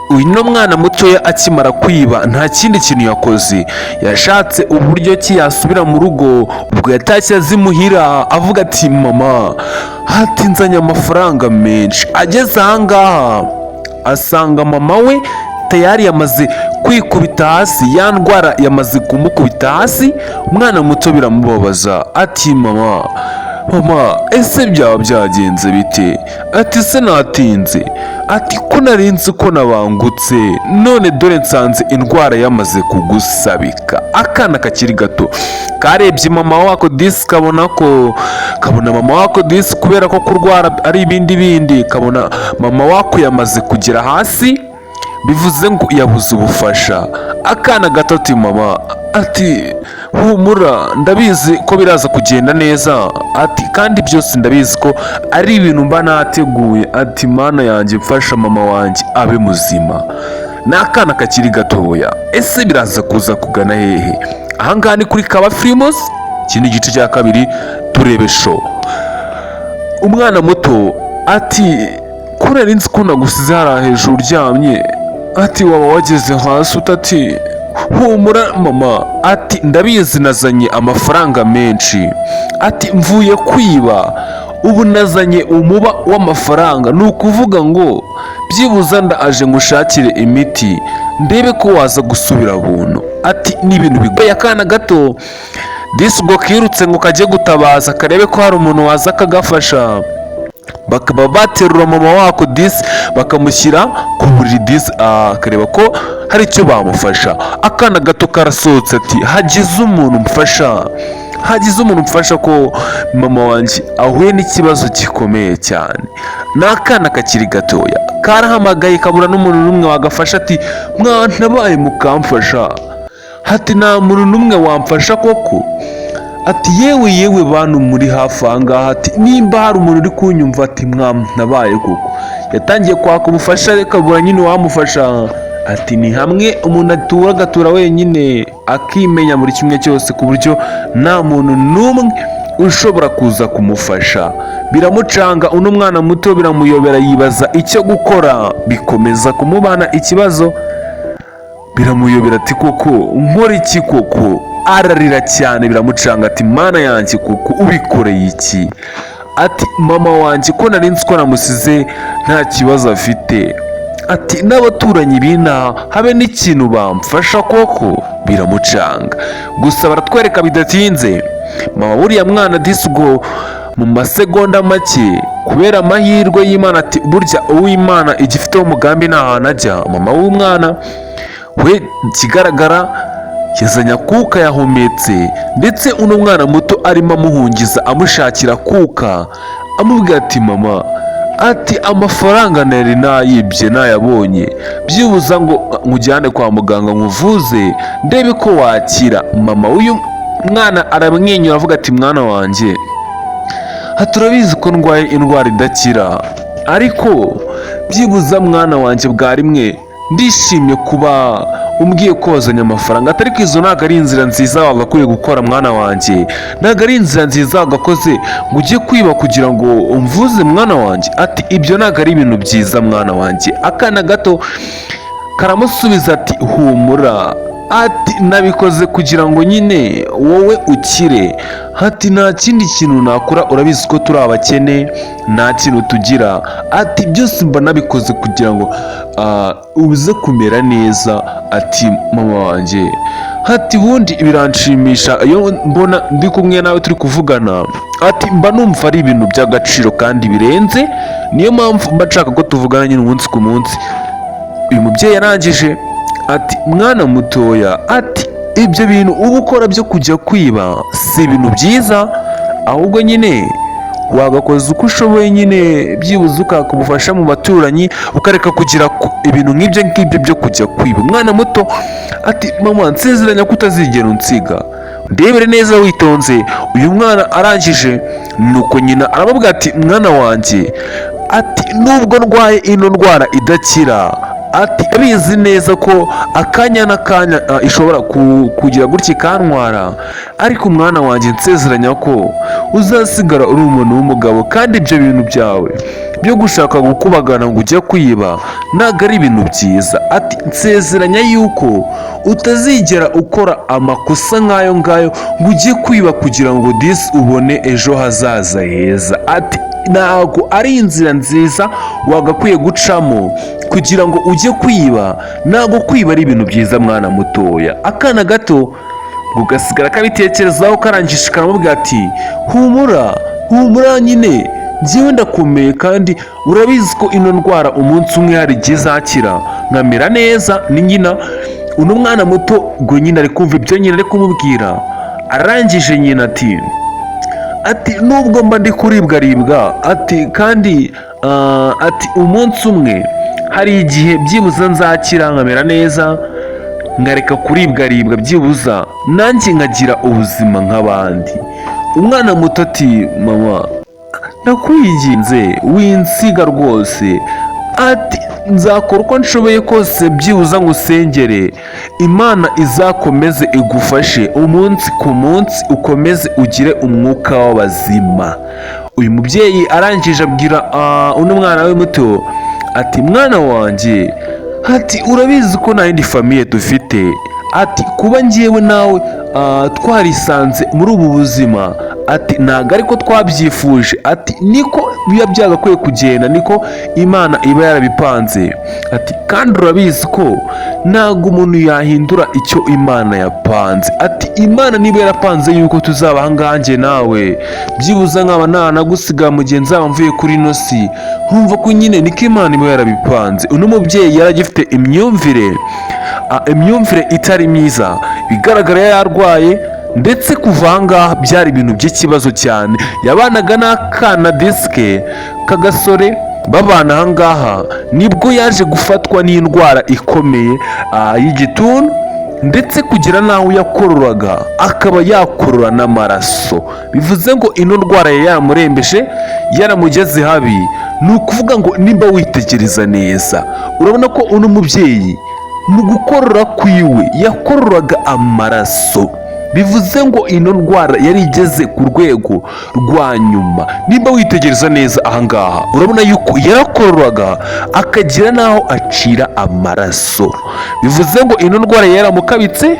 uyu mwana mutoya akimara kwiba nta kindi kintu yakoze, yashatse uburyo ki yasubira mu rugo. Ubwo yatashye azimuhira avuga ati mama hatinzanye amafaranga menshi. Ageze ahangaha asanga mama we tayari yamaze kwikubita hasi, ya ndwara yamaze kumukubita hasi. Umwana muto biramubabaza ati mama ese byaba byagenze bite? Ati se natinze? Ati ko narinzi ko nabangutse, none dore nsanze indwara yamaze kugusabika. Akana kakiri gato karebye mama wako disi, kabona mama wako disi kubera ko kurwara ari ibindi, kabona mama wako yamaze kugera hasi, bivuze ngo yabuze ubufasha. Akana gato ati mama, ati humura ndabizi ko biraza kugenda neza, ati kandi byose ndabizi ko ari ibintu mba nateguye, ati mana yanjye mfasha mama wanjye abe muzima. N'akana kakiri gatoya. Ese biraza kuza kugana hehe? Ahangaha ni kuri Kaba Films, ikindi gice cya kabiri turebe show. Umwana muto ati ko nari nzi ko nagusize hariya hejuru uryamye, ati waba wageze hasi utati? Humura mama, ati ndabizi nazanye amafaranga menshi, ati mvuye kwiba ubu nazanye umuba w'amafaranga, ni ukuvuga ngo byibuze ndaje ngushakire imiti ndebe ko waza gusubira buntu. Ati ni ibintu bigoye. Akana gato disi ubwo kirutse ngo kajye gutabaza karebe ko hari umuntu waza akagafasha. Bakaba baterura mama wako disi bakamushyira ku buriri disi akareba ko hari icyo bamufasha. Akana gato karasohotse ati hagize umuntu mfasha ko mama wanjye ahuye n'ikibazo gikomeye cyane. N'akana kakiri gatoya karahamagaye kabura n'umuntu n'umwe wagafasha, ati mwantabaye mukamfasha. Ati nta muntu n'umwe wamfasha koko? Ati yewe bantu muri hafi ahangaha, ati nimba hari umuntu uri kunyumva, ati mwantabaye koko. Yatangiye kwaka ubufasha kabura nyine wamufasha. Ati ni hamwe umuntu agatura wenyine akimenya muri kimwe cyose, ku buryo nta muntu n'umwe ushobora kuza kumufasha. Biramucanga uno mwana muto, biramuyobera yibaza icyo gukora, bikomeza kumubana ikibazo. Biramuyobera ati koko nkora iki koko? Ararira cyane biramucanga ati mana yanjye koko ubikoreye iki? Ati mama wanjye ko nari nzi ko namusize nta kibazo afite, ati n'abaturanyi b'inaha habe n'ikintu bamfasha koko? Biramucanga. Gusa baratwereka bidatinze mama buriya mwana disi ubwo mu masegonda make, kubera amahirwe y'Imana, ati burya uw'Imana igifiteho umugambi nta hantu ajya. Mama w'umwana we ikigaragara yazanye akuka yahumetse, ndetse uno mwana muto arimo amuhungiza amushakira akuka, amubwira ati mama, ati amafaranga nari nayibye nayabonye, byibuza ngo nkujyane kwa muganga nkuvuze ndebe ko wakira. Mama w'uyu mwana aramwenyura avuga ati mwana wanjye, turabizi ko ndwaye indwara idakira, ariko byibuza mwana wanjye bwa rimwe ndishimye kuba umbwiye ko wazanye amafaranga. Atari ko izo ntabwo ari inzira nziza wagakwiye gukora mwana wanjye, ntabwo ari inzira nziza wagakoze ngo ujye kwiba kugira ngo umvuze mwana wanjye. Ati ibyo ntabwo ari ibintu byiza mwana wanjye. Akana gato karamusubiza ati humura, ati nabikoze kugira ngo nyine wowe ukire. Ati nta kindi kintu nakora, urabizi ko turi abakene nta kintu tugira. Ati byose mba nabikoze kugira ngo uze kumera neza. Ati mama wanjye, ati ubundi biranshimisha iyo mbona ndi kumwe nawe turi kuvugana, ati mba numva ari ibintu by'agaciro kandi birenze, niyo mpamvu mba nshaka ko tuvugana nyine umunsi ku munsi. Uyu mubyeyi yarangije ati mwana mutoya, ati ibyo bintu uba ukora byo kujya kwiba si ibintu byiza, ahubwo nyine wagakoze uko ushoboye nyine byibuze ukakubufasha mu baturanyi, ukareka kugira ibintu nk'ibyo byo kujya kwiba. Umwana muto ati mama nsezeranya ko utazigera unsiga, ndebere neza witonze. Uyu mwana arangije nuko nyina aramubwira ati mwana wanjye, ati nubwo ndwaye ino ndwara idakira, ati abizi neza ko akanya n'akanya ishobora kugira gutya ikantwara, ariko umwana wanjye nsezeranya ko uzasigara uri umuntu w'umugabo, kandi ibyo bintu byawe byo gushaka gukubagana ngo ujye kwiba ntabwo ari ibintu byiza. Ati nsezeranya yuko utazigera ukora amakosa nk'ayo ngayo ngo ujye kwiba kugira ngo disi ubone ejo hazaza heza. Ati ntabwo ari inzira nziza wagakwiye gucamo kugira ngo ujye kwiba. Ntabwo kwiba ari ibintu byiza mwana mutoya. Akana gato ngo gasigara kabitekerezaho karangije karamubwira ati humura nyine njyewe ndakomeye kandi urabizi ko ino ndwara umunsi umwe hari igihe izakira nkamera neza. ni nyina uno mwana muto ngo nyina ari kumva ibyo nyina ari kumubwira. arangije nyina ati nubwo mba ndi kuribwaribwa ati kandi ati umunsi umwe hari igihe byibuze nzakira nkamera neza ngareka kuribwaribwa byibuza nanjye nkagira ubuzima nk'abandi. Umwana muto ati mama ndakwinginze winsiga rwose. Ati nzakora uko nshoboye kose byibuza ngusengere Imana izakomeze igufashe umunsi ku munsi ukomeze ugire umwuka w'abazima. Uyu mubyeyi arangije abwira uno mwana we muto ati mwana wanjye ati urabizi ko nta yindi famiye dufite. Ati kuba njyewe nawe twarisanze muri ubu buzima ati ntabwo ariko twabyifuje. Ati niko biba byagakwiye kugenda, niko Imana iba yarabipanze. Ati kandi urabizi ko ntabwo umuntu yahindura icyo Imana yapanze. Ati Imana niba yarapanze yuko tuzaba ahangaha njye nawe byibuza nkaba ntanagusiga mu gihe nzaba mvuye kuri ino si, nkumva ko nyine niko Imana iba yarabipanze. uno mubyeyi yari agifite imyumvire itari myiza, bigaragara yarwaye ndetse kuva ahangaha byari ibintu by'ikibazo cyane. yabanaga n'akana disike k'agasore babana ahangaha nibwo yaje gufatwa n'indwara ikomeye y'igituntu ndetse kugira n'aho yakororaga akaba yakorora n'amaraso. bivuze ngo ino ndwara yari yaramurembeje yaramugeze habi. ni ukuvuga ngo nimba witegereza neza urabona ko uno mubyeyi mu gukorora kwiwe yakororaga amaraso. bivuze ngo ino ndwara yari igeze ku rwego rwa nyuma. nimba witegereza neza ahangaha urabona yuko yarakororaga akagira n'aho acira amaraso. bivuze ngo ino ndwara yaramukabitse